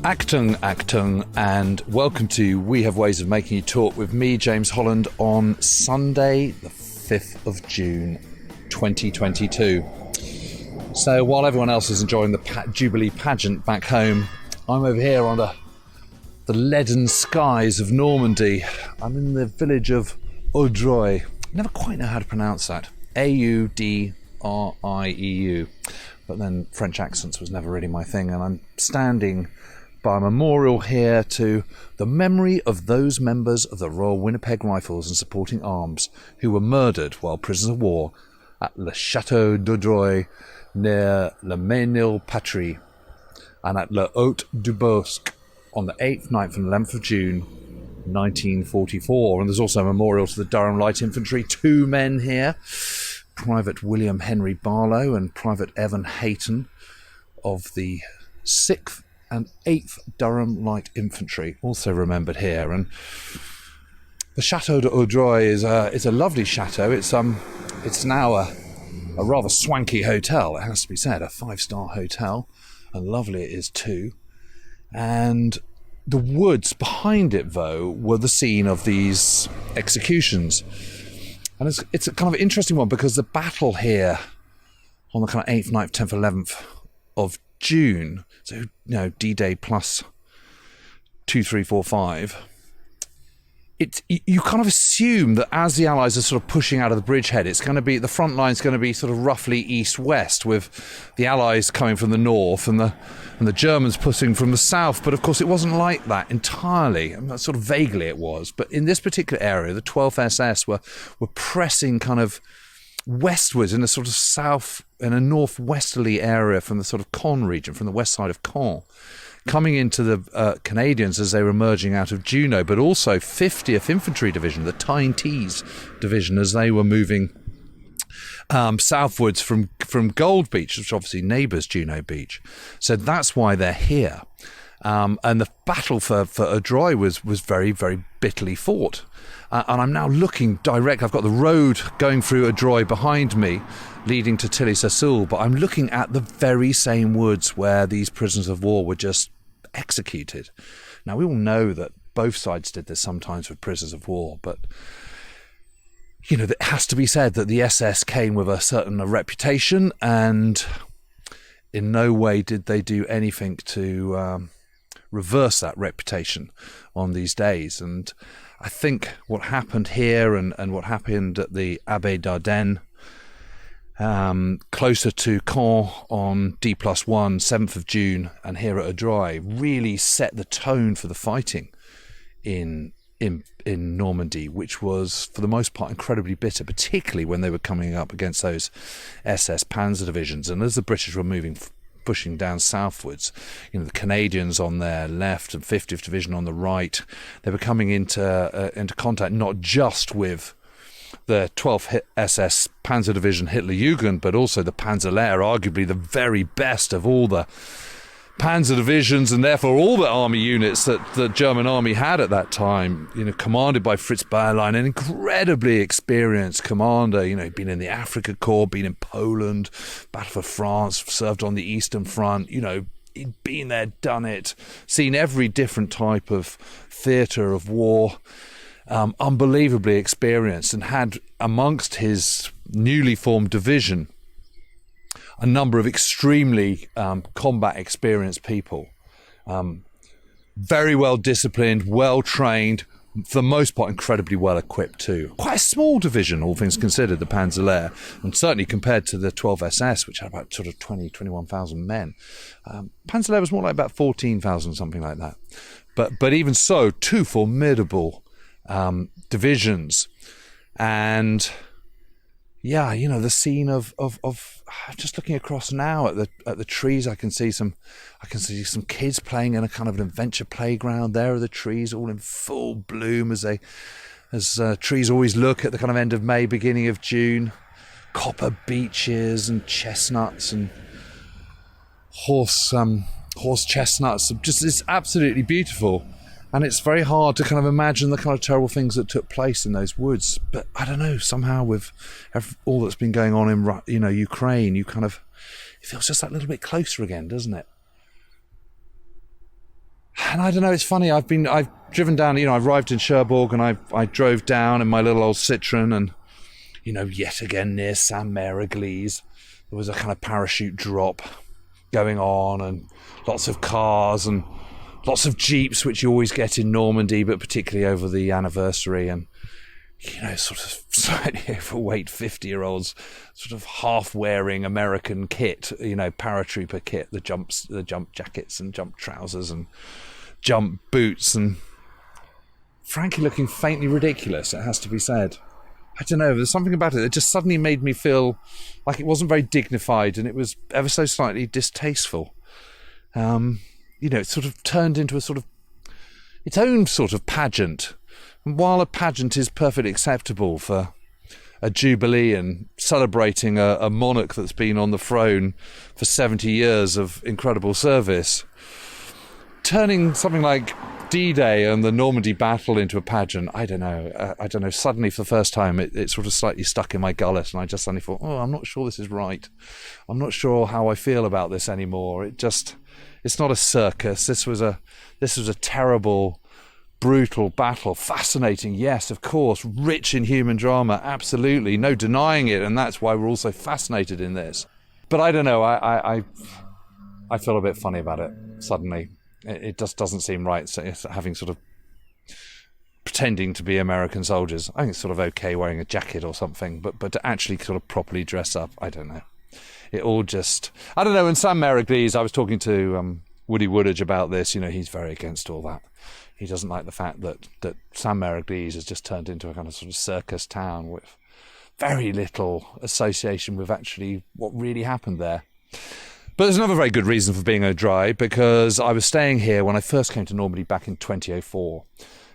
Actung, and welcome to We Have Ways of Making You Talk with me, James Holland, on Sunday, the 5th of June, 2022. So while everyone else is enjoying the Jubilee pageant back home, I'm over here under the leaden skies of Normandy. I'm in the village of Audreuil. I never quite know how to pronounce that. Audrieu. But then French accents was never really my thing, and I'm standing by a memorial here to the memory of those members of the Royal Winnipeg Rifles and Supporting Arms who were murdered while prisoners of war at Le Château d'Audreuil near Le Mesnil-Patry and at Le Haut-du-Bosc on the 8th, 9th and 11th of June 1944. And there's also a memorial to the Durham Light Infantry, two men here, Private William Henry Barlow and Private Evan Hayton of the 6th and 8th Durham Light Infantry, also remembered here. And the Château d'Audreuil is a lovely chateau. It's now a rather swanky hotel, it has to be said, a 5-star hotel, and lovely it is too. And the woods behind it, though, were the scene of these executions. And it's a kind of interesting one because the battle here on the kind of 8th, 9th, 10th, 11th of June, so, you know, D-Day plus 2, 3, 4, 5, you kind of assume that as the Allies are sort of pushing out of the bridgehead, it's going to be, the front line's going to be sort of roughly east-west, with the Allies coming from the north and the Germans pushing from the south. But of course it wasn't like that entirely. I mean, sort of vaguely it was. But in this particular area, the 12th SS were pressing kind of westwards in a sort of south, in a northwesterly area from the sort of Caen region, from the west side of Caen, coming into the Canadians as they were emerging out of Juno, but also 50th Infantry Division, the Tyne Tees Division, as they were moving southwards from Gold Beach, which obviously neighbours Juno Beach. So that's why they're here. And the battle for Audreuil was very, very bitterly fought. And I'm now looking direct. I've got the road going through Audreuil behind me, leading to Tilly-sur-Seulles, but I'm looking at the very same woods where these prisoners of war were just executed. Now, we all know that both sides did this sometimes with prisoners of war, but, you know, it has to be said that the SS came with a certain reputation, and in no way did they do anything to reverse that reputation on these days. And I think what happened here and what happened at the Abbaye d'Ardenne, closer to Caen on D+1, 7th of June, and here at Audreuil, really set the tone for the fighting in Normandy, which was, for the most part, incredibly bitter, particularly when they were coming up against those SS Panzer divisions. And as the British were pushing down southwards, you know, the Canadians on their left and 50th Division on the right, they were coming into contact not just with the 12th SS Panzer Division Hitlerjugend, but also the Panzerlehr, arguably the very best of all the Panzer divisions, and therefore all the army units that the German army had at that time, you know, commanded by Fritz Bayerlein, an incredibly experienced commander. You know, he'd been in the Africa Corps, been in Poland, battled for France, served on the Eastern Front, you know, he'd been there, done it, seen every different type of theatre of war, unbelievably experienced, and had amongst his newly formed division a number of extremely combat experienced people, very well disciplined, well trained, for the most part incredibly well equipped too. Quite a small division, all things considered, the Panzerlehr, and certainly compared to the 12th SS, which had about sort of 21,000 men. Panzerlehr was more like about 14,000, something like that. But even so, two formidable divisions. And yeah, you know, the scene of just looking across now at the trees, I can see some kids playing in a kind of an adventure playground. There are the trees all in full bloom as trees always look at the kind of end of May, beginning of June. Copper beeches and chestnuts and horse chestnuts. Just, it's absolutely beautiful. And it's very hard to kind of imagine the kind of terrible things that took place in those woods. But I don't know, somehow with all that's been going on in, you know, Ukraine, it feels just that little bit closer again, doesn't it? And I don't know, it's funny, I've driven down, I arrived in Cherbourg and I drove down in my little old Citroen and, yet again near Saint-Mère-Église, there was a kind of parachute drop going on and lots of cars and lots of jeeps, which you always get in Normandy, but particularly over the anniversary, and sort of slightly overweight 50-year-olds, sort of half-wearing American kit, paratrooper kit, the jump jackets and jump trousers and jump boots, and frankly looking faintly ridiculous, it has to be said. I don't know, there's something about it that just suddenly made me feel like it wasn't very dignified and it was ever so slightly distasteful. It sort of turned into a sort of its own sort of pageant. And while a pageant is perfectly acceptable for a jubilee and celebrating a monarch that's been on the throne for 70 years of incredible service, turning something like D-Day and the Normandy battle into a pageant, I don't know. Suddenly, for the first time, it sort of slightly stuck in my gullet, and I just suddenly thought, I'm not sure this is right. I'm not sure how I feel about this anymore. It's not a circus. This was a terrible, brutal battle. Fascinating, yes, of course. Rich in human drama, absolutely. No denying it, and that's why we're all so fascinated in this. But I don't know. I feel a bit funny about it suddenly. It just doesn't seem right, so it's having sort of pretending to be American soldiers. I think it's sort of okay wearing a jacket or something, but to actually sort of properly dress up, I don't know. It all just... I don't know, in Saint-Mère-Église, I was talking to Woody Woodage about this. He's very against all that. He doesn't like the fact that Saint-Mère-Église has just turned into a kind of sort of circus town with very little association with actually what really happened there. But there's another very good reason for being dry, because I was staying here when I first came to Normandy back in 2004.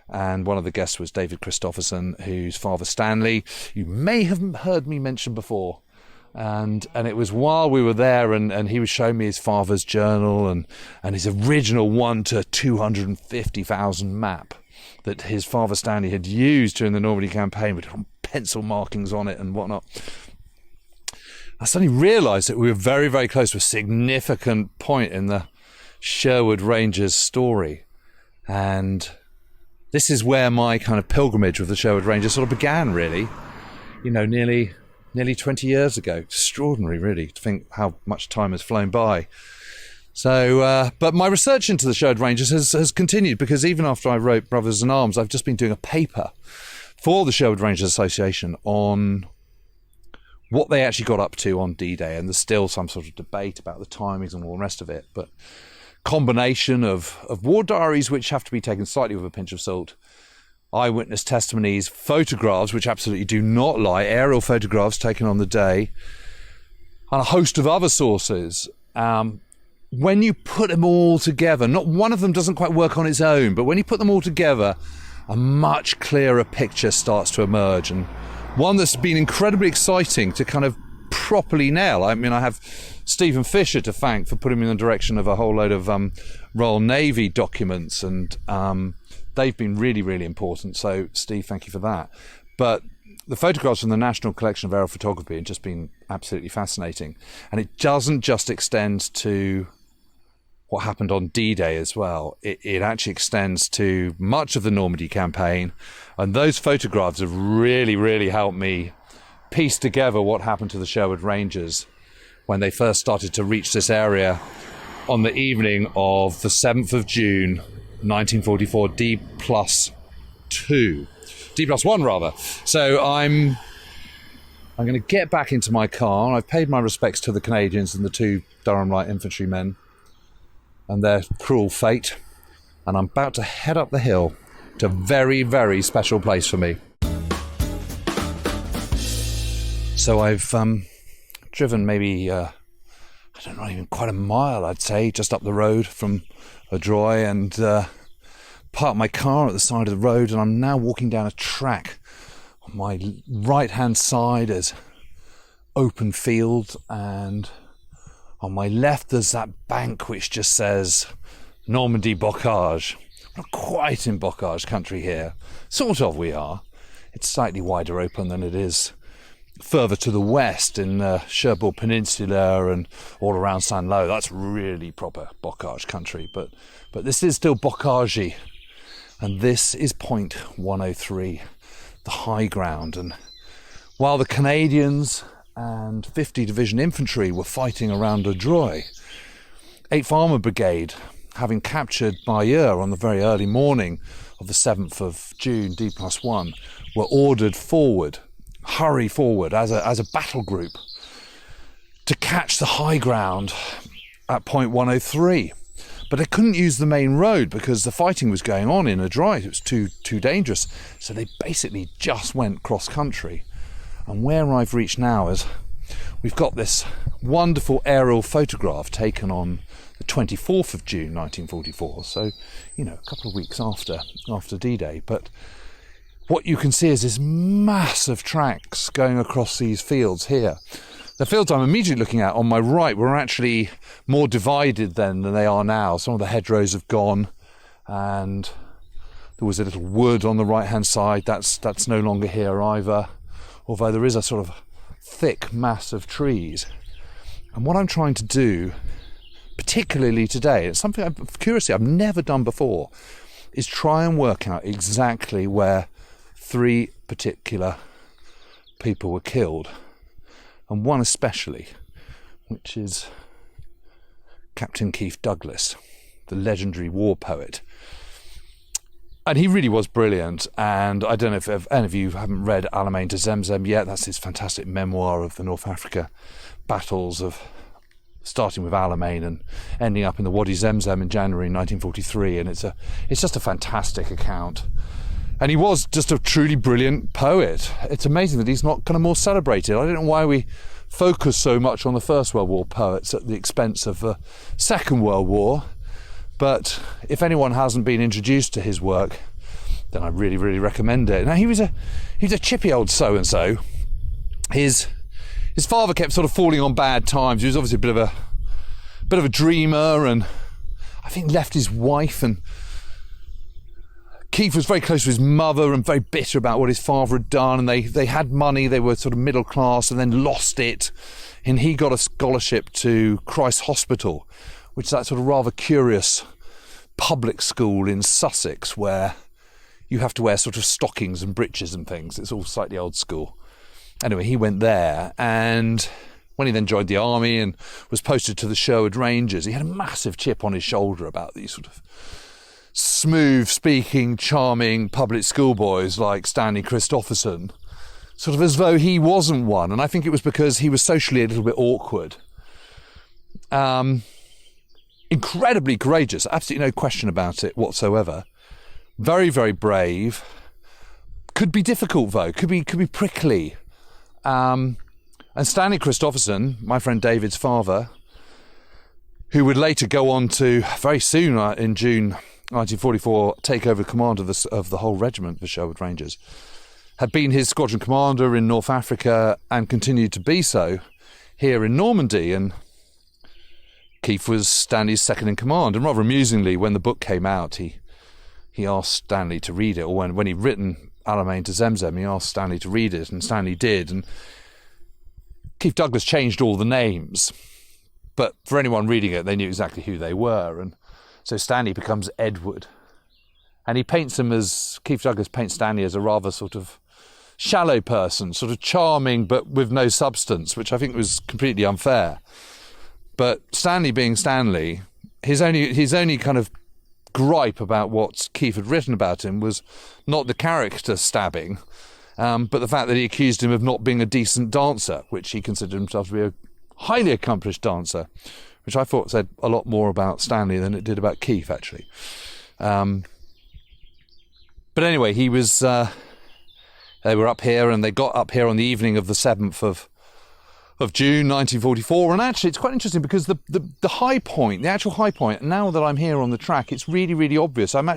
And one of the guests was David Christopherson, whose father Stanley, you may have heard me mention before. And it was while we were there and he was showing me his father's journal and his original 1 to 250,000 map that his father Stanley had used during the Normandy campaign with pencil markings on it and whatnot. I suddenly realised that we were very, very close to a significant point in the Sherwood Rangers story. And this is where my kind of pilgrimage with the Sherwood Rangers sort of began, really. Nearly 20 years ago. Extraordinary, really, to think how much time has flown by. So, but my research into the Sherwood Rangers has continued, because even after I wrote Brothers in Arms, I've just been doing a paper for the Sherwood Rangers Association on what they actually got up to on D-Day, and there's still some sort of debate about the timings and all the rest of it, but combination of war diaries, which have to be taken slightly with a pinch of salt, eyewitness testimonies, photographs, which absolutely do not lie, aerial photographs taken on the day, and a host of other sources. When you put them all together, not one of them doesn't quite work on its own, but when you put them all together, a much clearer picture starts to emerge, and one that's been incredibly exciting to kind of properly nail. I mean, I have Stephen Fisher to thank for putting me in the direction of a whole load of Royal Navy documents, and they've been really, really important. So, Steve, thank you for that. But the photographs from the National Collection of Aerial Photography have just been absolutely fascinating. And it doesn't just extend to what happened on D-Day as well. It actually extends to much of the Normandy campaign. And those photographs have really, really helped me piece together what happened to the Sherwood Rangers when they first started to reach this area on the evening of the 7th of June, 1944, D+1 rather. So I'm going to get back into my car. I've paid my respects to the Canadians and the 2 Durham Light Infantrymen and their cruel fate, and I'm about to head up the hill to a very, very special place for me. So I've driven maybe, I don't know, even quite a mile, I'd say, just up the road from Adroy, and parked my car at the side of the road, and I'm now walking down a track. On my right-hand side is open field, and on my left there's that bank which just says Normandy Bocage. We're not quite in Bocage country here. Sort of we are. It's slightly wider open than it is further to the west in the Sherwood Peninsula and all around Saint-Lô, that's really proper bocage country. But this is still bocagey, and this is point 103, the high ground. And while the Canadians and 50 Division Infantry were fighting around Audroy, 8th Armoured Brigade, having captured Bayeux on the very early morning of the 7th of June, D+1, were ordered forward, hurry forward as a battle group to catch the high ground at point 103. But they couldn't use the main road because the fighting was going on in Audroy. It was too dangerous. So they basically just went cross country. And where I've reached now is we've got this wonderful aerial photograph taken on the 24th of June 1944, so a couple of weeks after D-Day. But what you can see is this massive tracks going across these fields here. The fields I'm immediately looking at on my right were actually more divided then than they are now. Some of the hedgerows have gone, and there was a little wood on the right hand side. That's no longer here either, although there is a sort of thick mass of trees. And what I'm trying to do, particularly today, it's something I've never done before, is try and work out exactly where 3 particular people were killed, and one especially, which is Captain Keith Douglas, the legendary war poet. And he really was brilliant. And I don't know if any of you haven't read Alamein to Zemzem yet. That's his fantastic memoir of the North Africa battles, of starting with Alamein and ending up in the Wadi Zemzem in January 1943. And it's just a fantastic account. And he was just a truly brilliant poet. It's amazing that he's not kind of more celebrated. I don't know why we focus so much on the First World War poets at the expense of the Second World War. But if anyone hasn't been introduced to his work, then I really, really recommend it. Now, he was a chippy old so-and-so. His father kept sort of falling on bad times. He was obviously a bit of a dreamer, and I think left his wife, and Keith was very close to his mother and very bitter about what his father had done, and they had money, they were sort of middle class, and then lost it, and he got a scholarship to Christ's Hospital, which is that sort of rather curious public school in Sussex where you have to wear sort of stockings and breeches and things. It's all slightly old school. Anyway, he went there, and when he then joined the army and was posted to the Sherwood Rangers, he had a massive chip on his shoulder about these sort of smooth-speaking, charming public schoolboys like Stanley Christopherson, sort of as though he wasn't one. And I think it was because he was socially a little bit awkward. Incredibly courageous, absolutely no question about it whatsoever. Very, very brave. Could be difficult though, could be prickly. And Stanley Christopherson, my friend David's father, who would later go on to, very soon in June 1944, take over command of the whole regiment, the Sherwood Rangers, had been his squadron commander in North Africa and continued to be so here in Normandy. And Keith was Stanley's second in command. And rather amusingly, when the book came out, he asked Stanley to read it, or when he'd written Alamein to Zemzem, he asked Stanley to read it, and Stanley did. And Keith Douglas changed all the names, but for anyone reading it, they knew exactly who they were. And so Stanley becomes Edward, and he paints him as, Keith Douglas paints Stanley as a rather sort of shallow person, sort of charming but with no substance, which I think was completely unfair. But Stanley being Stanley, his only kind of gripe about what Keith had written about him was not the character stabbing, but the fact that he accused him of not being a decent dancer, which he considered himself to be a highly accomplished dancer, which I thought said a lot more about Stanley than it did about Keith, actually. But anyway, he was. They were up here, and they got up here on the evening of the 7th of June 1944. And actually, it's quite interesting because the high point, the actual high point, now that I'm here on the track, it's really, really obvious. I'm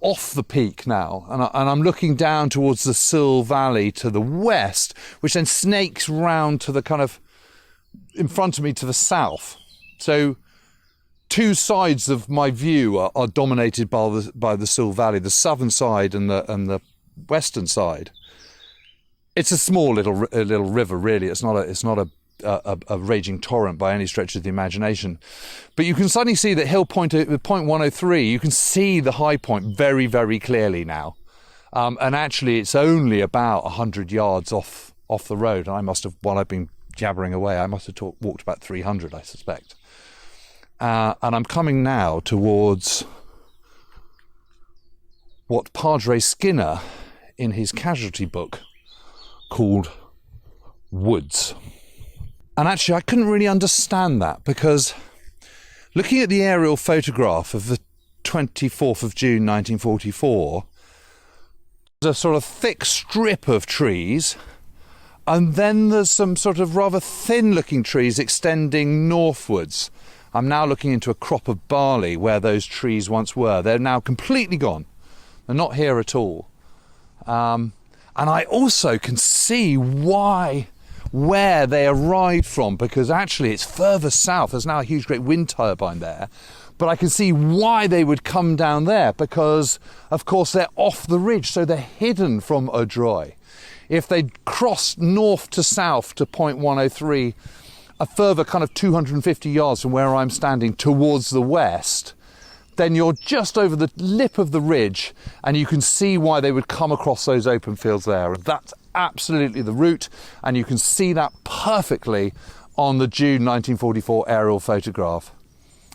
off the peak now, and I'm looking down towards the Sill Valley to the west, which then snakes round to the kind of in front of me to the south. So two sides of my view are dominated by the Sill Valley, the southern side and the western side. It's a small little river, really. It's not a raging torrent by any stretch of the imagination. But you can suddenly see that hill point 103, you can see the high point very, very clearly now. And actually, it's only about 100 yards off the road. And I must have, while I've been jabbering away, I must have walked about 300, I suspect. And I'm coming now towards what Padre Skinner, in his casualty book, called woods. And actually, I couldn't really understand that, because looking at the aerial photograph of the 24th of June 1944, there's a sort of thick strip of trees, and then there's some sort of rather thin-looking trees extending northwards. I'm now looking into a crop of barley where those trees once were. They're now completely gone. They're not here at all. And I also can see where they arrived from, because actually it's further south. There's now a huge great wind turbine there, but I can see why they would come down there, because of course they're off the ridge, so they're hidden from Odroy. If they'd crossed north to south to point 103, a further kind of 250 yards from where I'm standing towards the west, then you're just over the lip of the ridge, and you can see why they would come across those open fields there. That's absolutely the route, and you can see that perfectly on the June 1944 aerial photograph.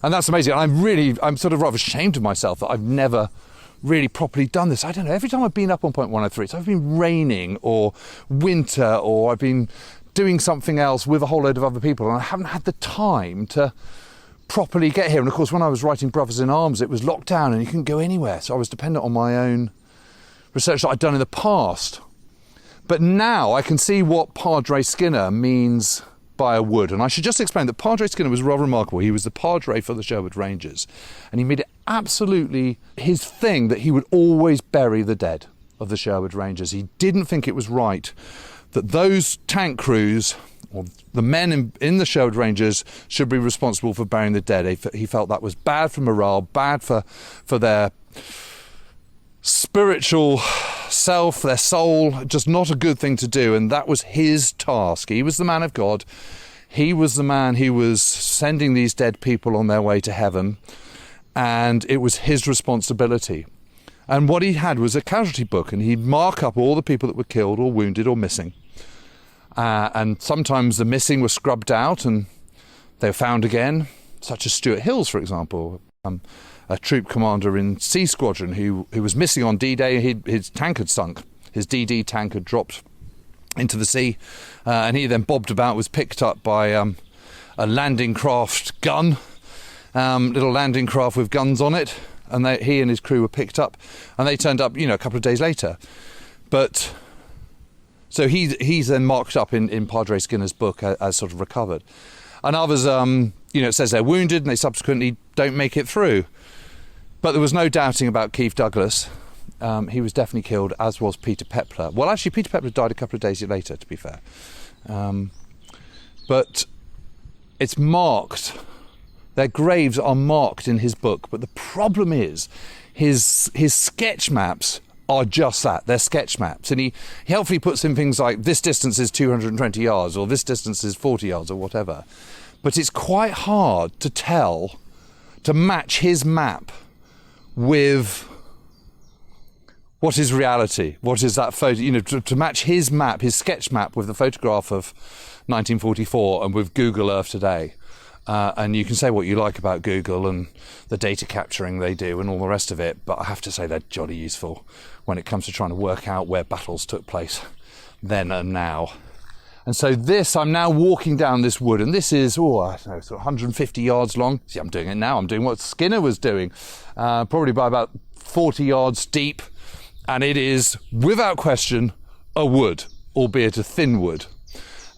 And that's amazing. I'm sort of rather ashamed of myself that I've never really properly done this. I don't know, every time I've been up on point 103, it's either been raining or winter, or I've been doing something else with a whole load of other people, and I haven't had the time to properly get here. And of course, when I was writing Brothers in Arms, it was locked down and you couldn't go anywhere, so I was dependent on my own research that I'd done in the past. But now I can see what Padre Skinner means by a wood. And I should just explain that Padre Skinner was rather remarkable. He was the Padre for the Sherwood Rangers, and he made it absolutely his thing that he would always bury the dead of the Sherwood Rangers. He didn't think it was right that those tank crews, or the men in the Sherwood Rangers, should be responsible for burying the dead. He felt that was bad for morale, bad for their spiritual self, their soul, just not a good thing to do. And that was his task. He was the man of God. He was the man who was sending these dead people on their way to heaven, and it was his responsibility. And what he had was a casualty book, and he'd mark up all the people that were killed or wounded or missing. And sometimes the missing were scrubbed out and they were found again, such as Stuart Hills, for example, a troop commander in C Squadron who was missing on D-Day. His tank had sunk. His DD tank had dropped into the sea, and he then bobbed about, was picked up by a landing craft gun, little landing craft with guns on it, and he and his crew were picked up, and they turned up, a couple of days later. But so he's then marked up in Padre Skinner's book as sort of recovered. And others, it says they're wounded and they subsequently don't make it through. But there was no doubting about Keith Douglas. He was definitely killed, as was Peter Pepler. Well, actually, Peter Pepler died a couple of days later, to be fair. But it's marked. Their graves are marked in his book. But the problem is his sketch maps are just that. They're sketch maps. And he helpfully puts in things like, this distance is 220 yards, or this distance is 40 yards, or whatever. But it's quite hard to match his map with what is reality. What is that photo? To match his map, his sketch map, with the photograph of 1944 and with Google Earth today. And you can say what you like about Google and the data capturing they do and all the rest of it, but I have to say they're jolly useful when it comes to trying to work out where battles took place then and now. And so I'm now walking down this wood, and this is, sort of 150 yards long. See, I'm doing it now. I'm doing what Skinner was doing, probably by about 40 yards deep. And it is, without question, a wood, albeit a thin wood.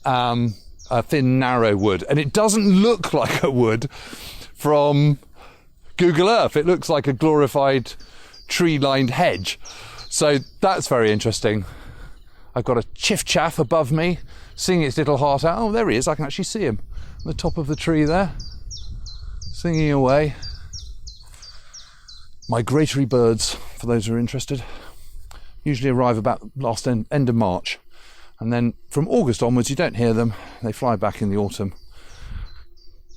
A thin, narrow wood. And it doesn't look like a wood from Google Earth. It looks like a glorified tree-lined hedge. So that's very interesting. I've got a chiff-chaff above me, singing its little heart out. Oh, there he is. I can actually see him on the top of the tree there, singing away. Migratory birds, for those who are interested, usually arrive about end of March. And then from August onwards, you don't hear them. They fly back in the autumn,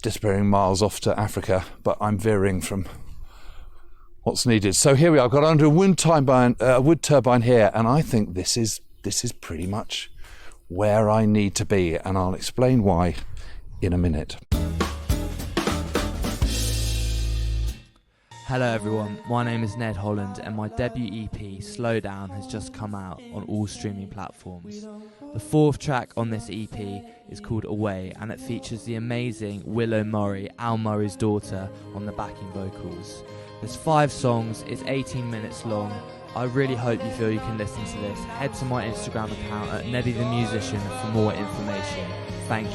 disappearing miles off to Africa. But I'm veering from what's needed. So here we are. I've got under a wood turbine here, and I think this is pretty much where I need to be, and I'll explain why in a minute. Hello everyone, my name is Ned Holland and my debut EP, Slow Down, has just come out on all streaming platforms. The fourth track on this EP is called Away, and it features the amazing Willow Murray, Al Murray's daughter, on the backing vocals. There's 5 songs, it's 18 minutes long. I really hope you feel you can listen to this. Head to my Instagram account at Neddy the Musician for more information. Thank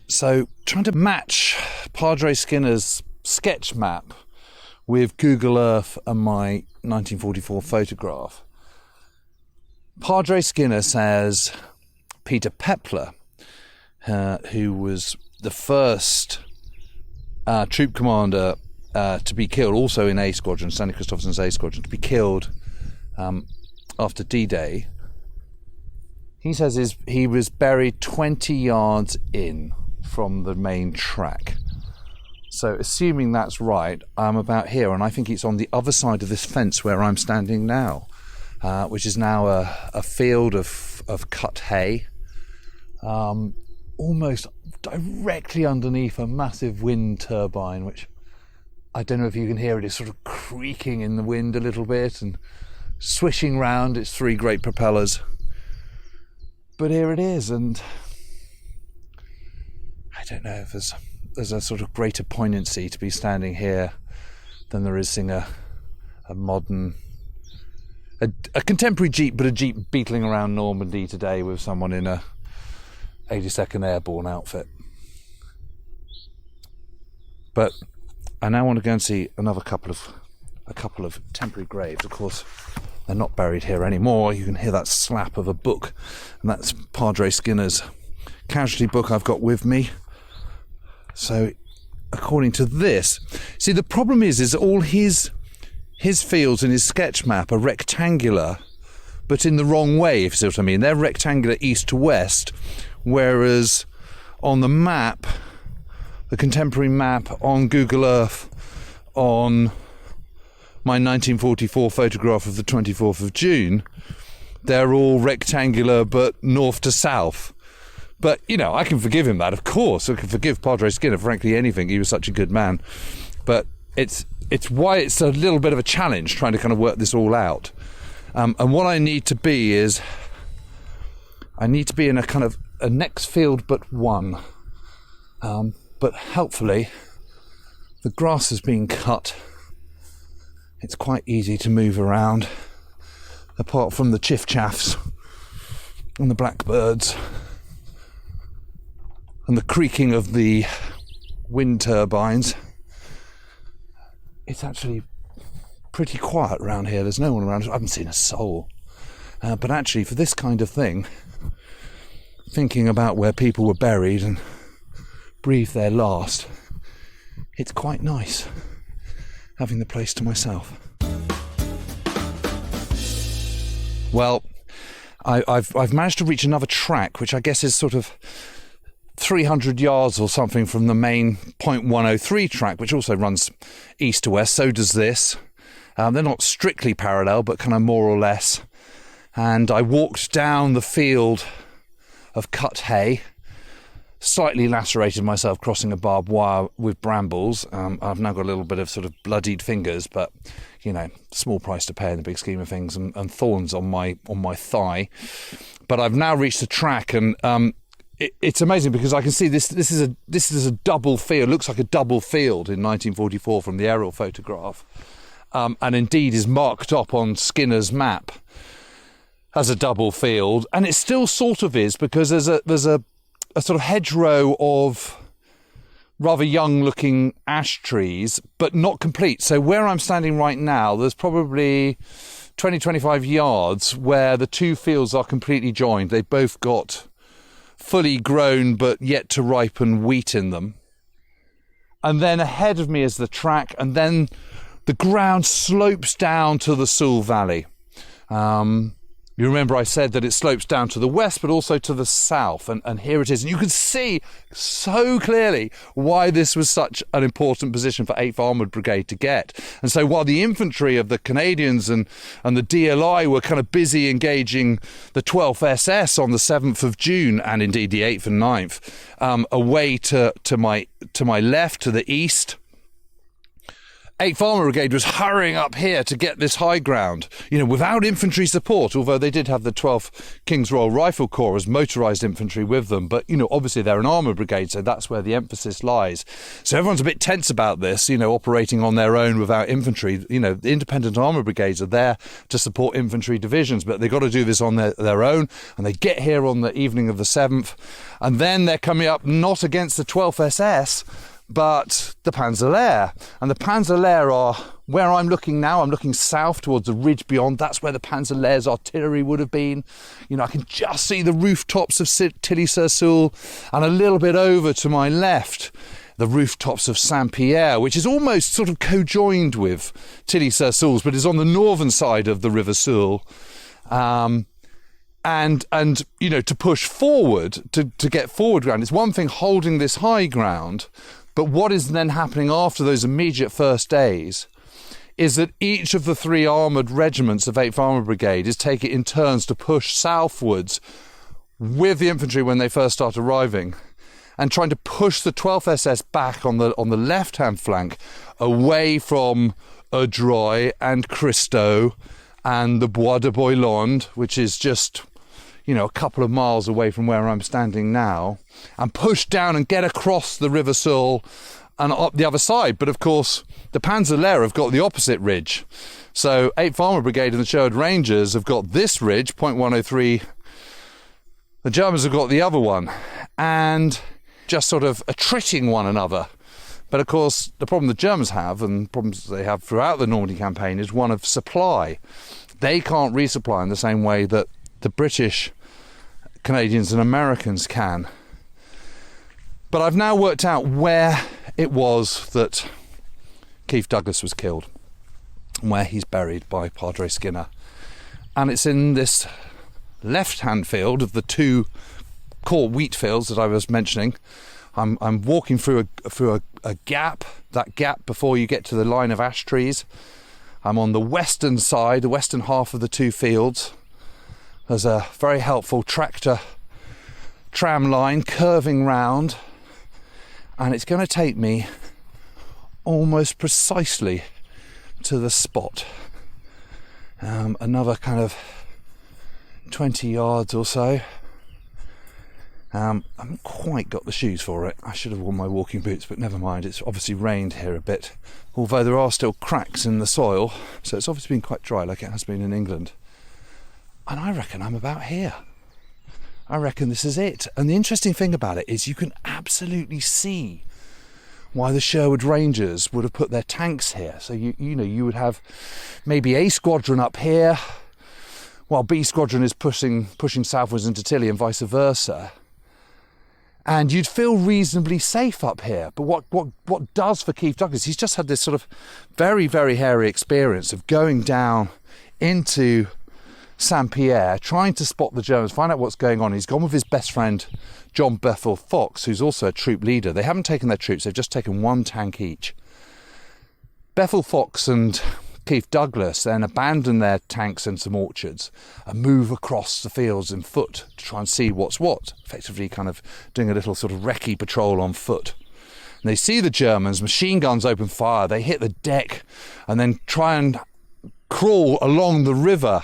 So, trying to match Padre Skinner's sketch map with Google Earth and my 1944 photograph. Padre Skinner says Peter Pepler, who was the first troop commander to be killed, also in A Squadron, Stanley Christopherson's A Squadron, to be killed after D-Day. He says he was buried 20 yards in from the main track. So assuming that's right, I'm about here, and I think it's on the other side of this fence where I'm standing now, which is now a field of cut hay, almost directly underneath a massive wind turbine, which I don't know if you can hear it. It's sort of creaking in the wind a little bit and swishing round its 3 great propellers. But here it is, and I don't know if there's a sort of greater poignancy to be standing here than there is seeing a modern, a contemporary Jeep, but a Jeep beetling around Normandy today with someone in a 82nd Airborne outfit. But I now want to go and see a couple of temporary graves. Of course, they're not buried here anymore. You can hear that slap of a book, and that's Padre Skinner's casualty book I've got with me. So, according to this, see, the problem is all his fields in his sketch map are rectangular, but in the wrong way, if you see what I mean. They're rectangular east to west, whereas on the map, the contemporary map on Google Earth, on my 1944 photograph of the 24th of June, they're all rectangular but north to south. But, you know, I can forgive him that, of course. I can forgive Padre Skinner, frankly, anything. He was such a good man. But it's why it's a little bit of a challenge trying to kind of work this all out. And what I need to be is, I need to be in a kind of a next field but one. But helpfully, the grass has been cut. It's quite easy to move around, apart from the chiff-chaffs and the blackbirds and the creaking of the wind turbines. It's actually pretty quiet around here. There's no one around. I haven't seen a soul. But actually, for this kind of thing, thinking about where people were buried and breathed their last, it's quite nice having the place to myself. Well, I've managed to reach another track, which I guess is sort of 300 yards or something from the main point 103 track, which also runs east to west. So does this. They're not strictly parallel, but kind of more or less. And I walked down the field of cut hay, slightly lacerated myself crossing a barbed wire with brambles. I've now got a little bit of sort of bloodied fingers, but, you know, small price to pay in the big scheme of things, and thorns on my thigh. But I've now reached the track, and it's amazing because I can see this is a double field. It looks like a double field in 1944 from the aerial photograph, and indeed is marked up on Skinner's map. as a double field, and it still sort of is, because there's a sort of hedgerow of rather young-looking ash trees, but not complete. So where I'm standing right now, there's probably 20-25 yards where the two fields are completely joined. They've both got fully grown but yet to ripen wheat in them. And then ahead of me is the track, and then the ground slopes down to the Soule Valley. You remember I said that it slopes down to the west, but also to the south, and here it is. And you can see so clearly why this was such an important position for 8th Armoured Brigade to get. And so while the infantry of the Canadians and the DLI were kind of busy engaging the 12th SS on the 7th of June, and indeed the 8th and 9th, away to my left, to the east, 8th Armoured Brigade was hurrying up here to get this high ground, without infantry support, although they did have the 12th King's Royal Rifle Corps as motorised infantry with them. But, obviously they're an armoured brigade, so that's where the emphasis lies. So everyone's a bit tense about this, operating on their own without infantry. The independent armoured brigades are there to support infantry divisions, but they've got to do this on their own. And they get here on the evening of the 7th, and then they're coming up not against the 12th SS, but the Panzer-Lehr. And the Panzer-Lehr are where I'm looking now. I'm looking south towards the ridge beyond. That's where the Panzer-Lehr's artillery would have been. I can just see the rooftops of Tilly-sur-Seulles, and a little bit over to my left, the rooftops of Saint-Pierre, which is almost sort of co-joined with Tilly-sur-Seulles, but is on the northern side of the River Seulles. And to push forward, to get forward ground, it's one thing holding this high ground, but what is then happening after those immediate first days is that each of the 3 armoured regiments of 8th Armoured Brigade is taking in turns to push southwards with the infantry when they first start arriving, and trying to push the 12th SS back on the left-hand flank away from Audroy and Christo and the Bois de Boislonde, which is just a couple of miles away from where I'm standing now, and push down and get across the River Seulles and up the other side. But of course, the Panzer-Lehr have got the opposite ridge. So 8th Armoured Brigade and the Sherwood Rangers have got this ridge, point 103. The Germans have got the other one, and just sort of attriting one another. But of course, the problem the Germans have, and problems they have throughout the Normandy campaign, is one of supply. They can't resupply in the same way that the British, Canadians and Americans can. But I've now worked out where it was that Keith Douglas was killed, and where he's buried by Padre Skinner. And it's in this left-hand field of the 2 core wheat fields that I was mentioning. I'm walking through a gap, that gap before you get to the line of ash trees. I'm on the western side, the western half of the 2 fields. There's a very helpful tractor tram line curving round, and it's going to take me almost precisely to the spot. Another kind of 20 yards or so. I haven't quite got the shoes for it. I should have worn my walking boots, but never mind. It's obviously rained here a bit, although there are still cracks in the soil, so it's obviously been quite dry like it has been in England. And I reckon I'm about here. I reckon this is it. And the interesting thing about it is you can absolutely see why the Sherwood Rangers would have put their tanks here. So you would have maybe A Squadron up here, while B Squadron is pushing southwards into Tilly, and vice versa. And you'd feel reasonably safe up here. But what does for Keith Douglas? He's just had this sort of very, very hairy experience of going down into Saint-Pierre, trying to spot the Germans, find out what's going on. He's gone with his best friend, John Bethel Fox, who's also a troop leader. They haven't taken their troops, they've just taken 1 tank each. Bethel Fox and Keith Douglas then abandon their tanks and some orchards and move across the fields on foot to try and see what's what, effectively kind of doing a little sort of recce patrol on foot. And they see the Germans, machine guns open fire, they hit the deck and then try and crawl along the River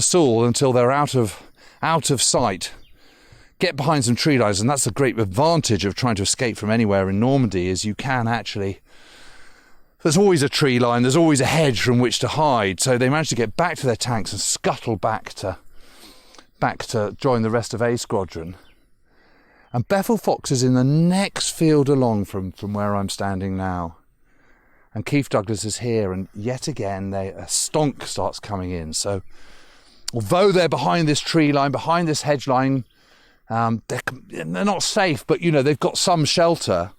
Seulles until they're out of sight. Get behind some tree lines, and that's the great advantage of trying to escape from anywhere in Normandy, is you can actually... There's always a tree line, there's always a hedge from which to hide, so they managed to get back to their tanks and scuttle back to back to join the rest of A Squadron. And Bethel Fox is in the next field along from where I'm standing now. And Keith Douglas is here, and yet again a stonk starts coming in. So although they're behind this tree line, behind this hedge line, they're not safe, but they've got some shelter.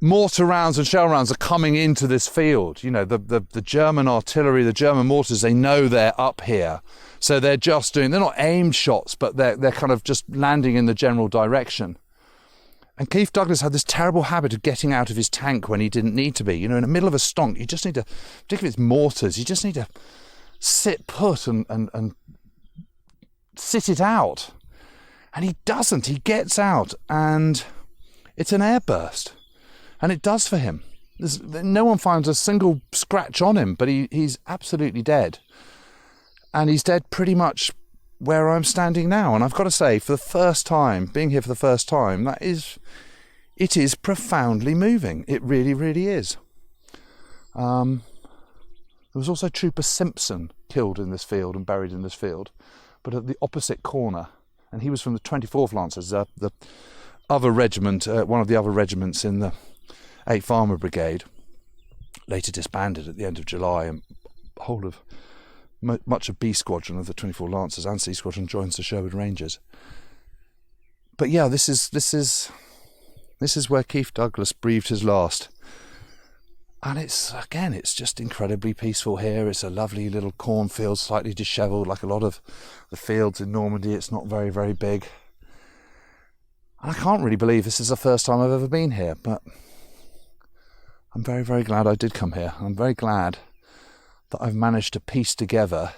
Mortar rounds and shell rounds are coming into this field. The German artillery, the German mortars, they know they're up here. So they're not aimed shots, but they're kind of just landing in the general direction. And Keith Douglas had this terrible habit of getting out of his tank when he didn't need to be. In the middle of a stonk, you just need to, particularly if it's mortars, you just need to sit put and sit it out. And he doesn't. He gets out, and it's an airburst. And it does for him. No one finds a single scratch on him, but he's absolutely dead. And he's dead pretty much where I'm standing now. And I've got to say, for the first time, being here for the first time, it is profoundly moving. It really, really is. There was also Trooper Simpson killed in this field and buried in this field, but at the opposite corner. And he was from the 24th Lancers, the other regiment, one of the other regiments in the 8th Armour Brigade, later disbanded at the end of July, and whole of much of B Squadron of the 24 Lancers and C Squadron joins the Sherwood Rangers. But yeah, this is where Keith Douglas breathed his last. And it's just incredibly peaceful here. It's a lovely little cornfield, slightly dishevelled, like a lot of the fields in Normandy. It's not very, very big. And I can't really believe this is the first time I've ever been here, but I'm very, very glad I did come here. I'm very glad that I've managed to piece together,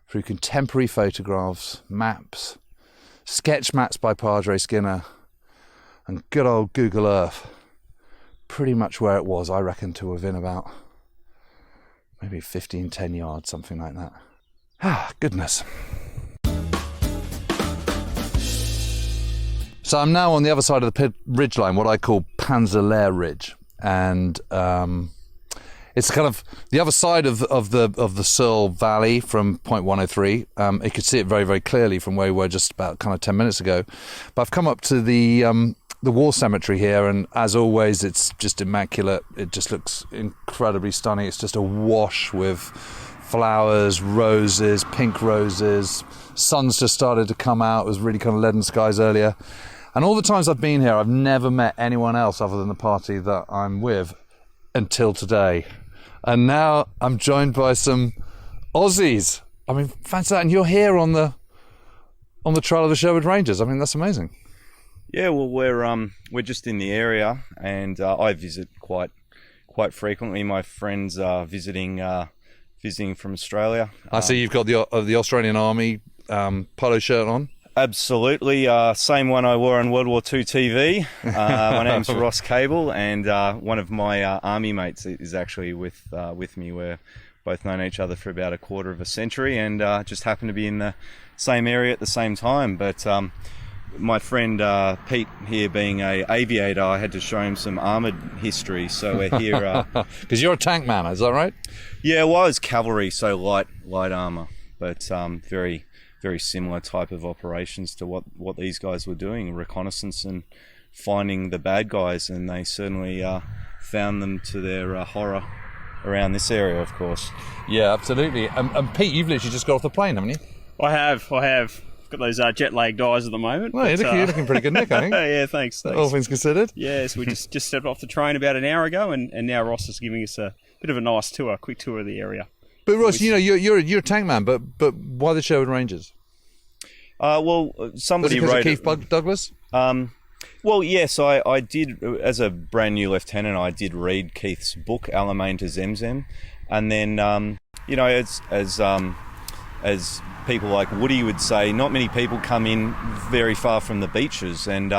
through contemporary photographs, maps, sketch maps by Padre Skinner, and good old Google Earth, pretty much where it was, I reckon, to within about maybe 10 yards, something like that. Ah, goodness. So I'm now on the other side of the ridgeline, what I call Panzerlehr Ridge, and it's kind of the other side of the Searle Valley from point 103. You could see it very, very clearly from where we were just about kind of 10 minutes ago. But I've come up to the war cemetery here, and as always, it's just immaculate. It just looks incredibly stunning. It's just awash with flowers, roses, pink roses. Sun's just started to come out. It was really kind of leaden skies earlier. And all the times I've been here, I've never met anyone else other than the party that I'm with until today. And now I'm joined by some Aussies. I mean, fancy that. And you're here on the trail of the Sherwood Rangers. I mean, that's amazing. Yeah, well, we're just in the area, and I visit quite frequently. My friends are visiting from Australia. I see you've got the Australian Army polo shirt on. Absolutely, same one I wore on World War II TV. My name's Ross Cable, and one of my army mates is actually with me. We're both known each other for about a quarter of a century, and just happened to be in the same area at the same time. But my friend Pete here, being a aviator, I had to show him some armoured history. So we're here because you're a tank man, is that right? Yeah, well, I was cavalry, so light armour, but very similar type of operations to what these guys were doing, reconnaissance and finding the bad guys, and they certainly found them to their horror around this area, of course. Yeah, absolutely. And Pete, you've literally just got off the plane, haven't you? I have. Got those jet-lagged eyes at the moment. Well, you're looking pretty good, Nick, I think. Yeah, thanks. All things considered. Yes, we just stepped off the train about an hour ago, and now Ross is giving us a bit of a nice tour, quick tour of the area. But Ross, you're a tank man, but why the Sherwood Rangers? Well, somebody was it wrote Keith Douglas. Well, yes, I did. As a brand new lieutenant, I did read Keith's book, Alamein to Zemzem, and then as people like Woody would say, not many people come in very far from the beaches. And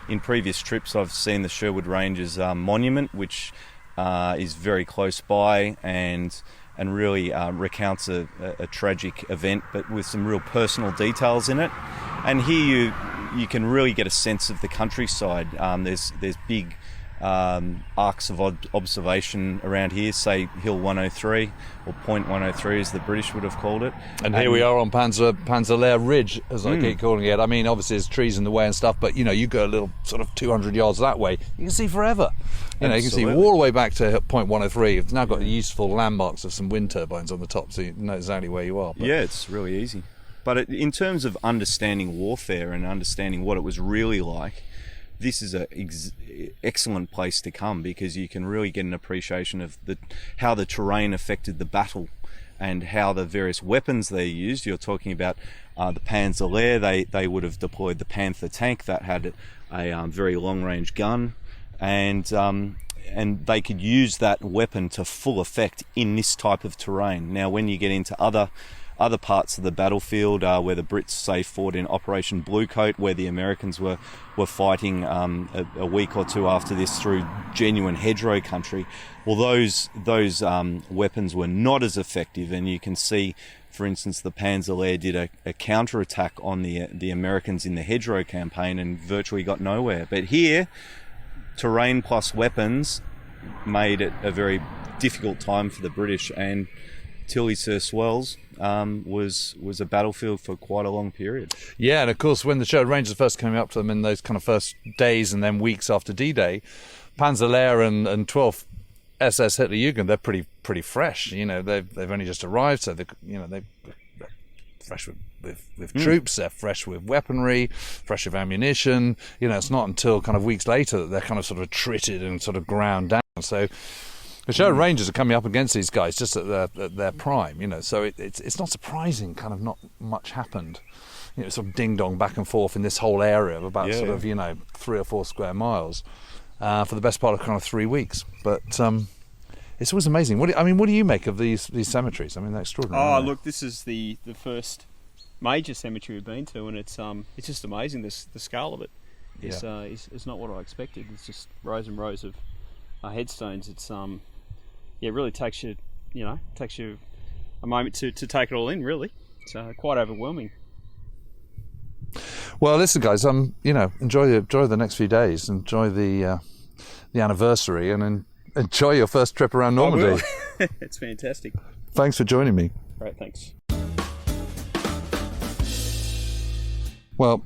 in previous trips, I've seen the Sherwood Rangers monument, which is very close by and really recounts a tragic event, but with some real personal details in it. And here you can really get a sense of the countryside. There's big arcs of observation around here, say Hill 103 or Point 103 as the British would have called it. And here we are on Panzerlehr Ridge, as I keep calling it. I mean, obviously there's trees in the way and stuff, but you go a little sort of 200 yards that way, you can see forever. You can see all the way back to Point 103. It's now got the useful landmarks of some wind turbines on the top, so you know exactly where you are. But yeah, it's really easy. But in terms of understanding warfare and understanding what it was really like, this is an excellent place to come, because you can really get an appreciation of how the terrain affected the battle and how the various weapons they used. You're talking about the Panzerlehr. They would have deployed the Panther tank that had a very long-range gun, and they could use that weapon to full effect in this type of terrain. Now, when you get into other parts of the battlefield, where the Brits, say, fought in Operation Bluecoat, where the Americans were fighting a week or two after this through genuine hedgerow country, well, those weapons were not as effective, and you can see, for instance, the Panzerlehr did a counter-attack on the Americans in the hedgerow campaign and virtually got nowhere. But here, terrain plus weapons made it a very difficult time for the British, and Tilly-sur-Swells was a battlefield for quite a long period. Yeah, and of course, when the Sherwood Rangers first came up to them in those kind of first days and then weeks after D-Day, Panzerlehr and 12th SS Hitlerjugend, they're pretty fresh. They've only just arrived, so they're fresh with troops, they're fresh with weaponry, fresh with ammunition. It's not until kind of weeks later that they're kind of sort of treated and sort of ground down. So the Sherwood Rangers are coming up against these guys just at their prime, so it's not surprising, kind of not much happened. Sort of ding-dong back and forth in this whole area of about 3 or 4 square miles for the best part of kind of 3 weeks. But it's always amazing. What do you make of these cemeteries? I mean, they're extraordinary. Oh, look, this is the first major cemetery we've been to, and it's just amazing. The scale of it is not what I expected. It's just rows and rows of headstones. It's it really takes you a moment to take it all in, really. It's quite overwhelming. Well, listen, guys, enjoy the next few days, enjoy the anniversary, and enjoy your first trip around Normandy. It's fantastic. Thanks for joining me. Great, thanks. Well,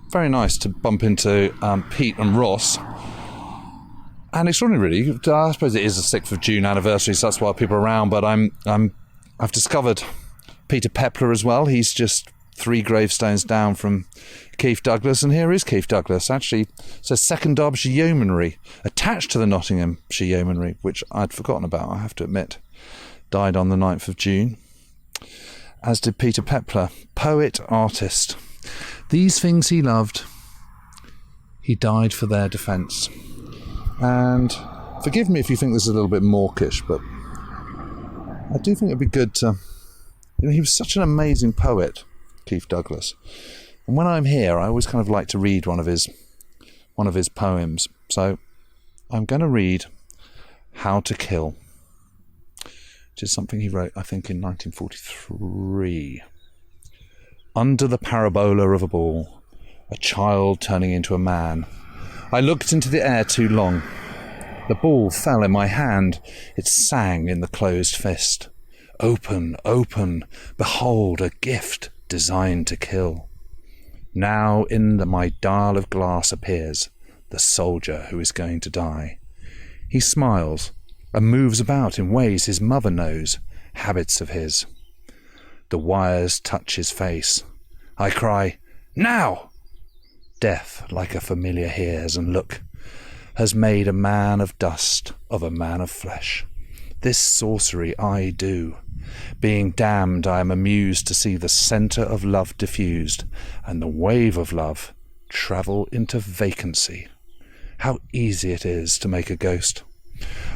very nice to bump into Pete and Ross. And extraordinary, really. I suppose it is the 6th of June anniversary, so that's why people are around. But I've discovered Peter Pepler as well. He's just 3 gravestones down from Keith Douglas, and here is Keith Douglas. Actually, it's a 2nd Derbyshire Yeomanry attached to the Nottinghamshire Yeomanry, which I'd forgotten about, I have to admit. Died on the 9th of June. As did Peter Pepler, poet, artist. These things he loved. He died for their defence. And forgive me if you think this is a little bit mawkish, but I do think it'd be good to... he was such an amazing poet, Keith Douglas. And when I'm here, I always kind of like to read one of his poems. So I'm going to read How to Kill, which is something he wrote, I think, in 1943. Under the parabola of a ball, a child turning into a man. I looked into the air too long. The ball fell in my hand. It sang in the closed fist. Open, open, behold a gift designed to kill. Now in my dial of glass appears the soldier who is going to die. He smiles and moves about in ways his mother knows, habits of his. The wires touch his face. I cry, now! Death, like a familiar hears, and look, has made a man of dust of a man of flesh. This sorcery I do. Being damned, I am amused to see the centre of love diffused, and the wave of love travel into vacancy. How easy it is to make a ghost.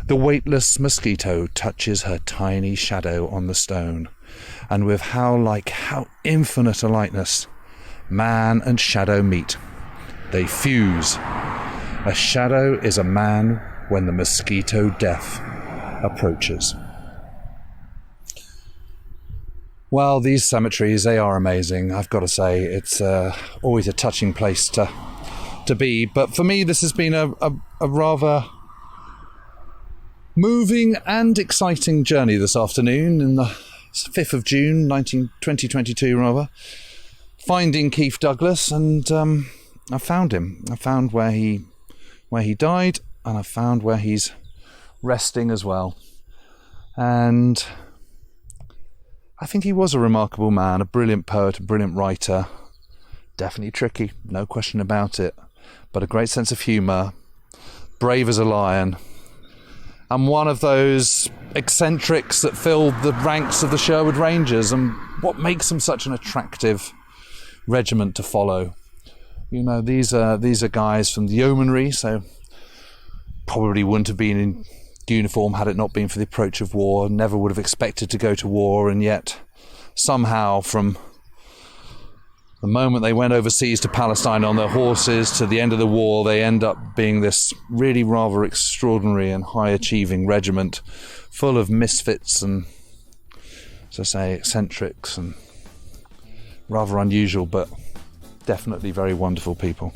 The weightless mosquito touches her tiny shadow on the stone, and with how infinite a likeness, man and shadow meet. They fuse. A shadow is a man when the mosquito death approaches. Well, these cemeteries, they are amazing. I've got to say, it's always a touching place to to be. But for me, this has been a rather moving and exciting journey this afternoon, in the 5th of June 2022 rather, finding Keith Douglas, and I found him. I found where he died, and I found where he's resting as well. And I think he was a remarkable man, a brilliant poet, a brilliant writer, definitely tricky, no question about it, but a great sense of humour, brave as a lion, and one of those eccentrics that filled the ranks of the Sherwood Rangers, and what makes them such an attractive regiment to follow. You know, these are guys from the yeomanry, so probably wouldn't have been in uniform had it not been for the approach of war, never would have expected to go to war, and yet somehow from the moment they went overseas to Palestine on their horses to the end of the war, they end up being this really rather extraordinary and high-achieving regiment full of misfits and, as I say, eccentrics and rather unusual, but definitely very wonderful people.